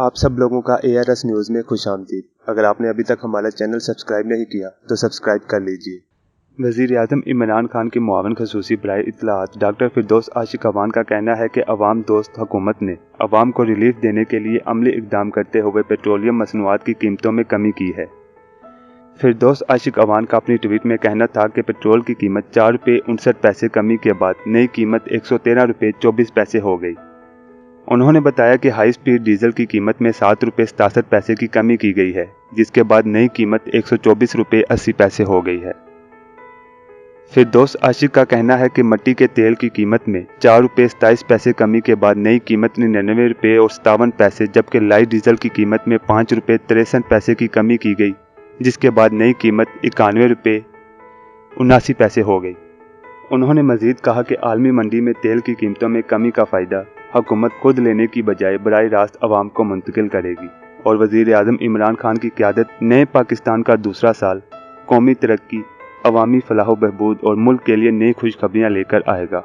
आप सब लोगों का ARS न्यूज़ में खुशामदीद। अगर आपने अभी तक हमारा चैनल सब्सक्राइब नहीं किया तो सब्सक्राइब कर लीजिए। वज़ीर-ए-आज़म इमरान खान के मुआविन ख़ुसूसी बराए इत्तलाआत डॉक्टर फिरदौस आशिक अवान का कहना है कि अवाम दोस्त हुकूमत ने अवाम को रिलीफ देने के लिए अमली इक़दाम करते हुए पेट्रोलियम मसनूआत की कीमतों में कमी की है। फिरदौस आशिक अवान का अपनी ट्वीट में कहना था कि पेट्रोल की कीमत ₹4.59 कमी के बाद नई कीमत ₹113.24 हो गई। उन्होंने बताया कि हाई स्पीड डीजल की कीमत में ₹7.67 की कमी की गई है, जिसके बाद नई कीमत ₹124.80 हो गई है। फिरदौस आशिक का कहना है कि मट्टी के तेल की कीमत में ₹4.27 कमी के बाद नई कीमत ₹99.57, जबकि लाइट डीजल की कीमत में ₹5.63 की कमी की गई, जिसके बाद नई कीमत ₹91.79 हो गई। उन्होंने मजीद कहा कि आलमी मंडी में तेल की कीमतों में कमी का फ़ायदा हुकूमत खुद लेने की बजाय बराह रास्त अवाम को मुंतकिल करेगी और वज़ीर-ए-आज़म इमरान खान की क़यादत नए पाकिस्तान का दूसरा साल कौमी तरक्की, अवामी फलाह व बहबूद और मुल्क के लिए नई खुशखबरियाँ लेकर आएगा।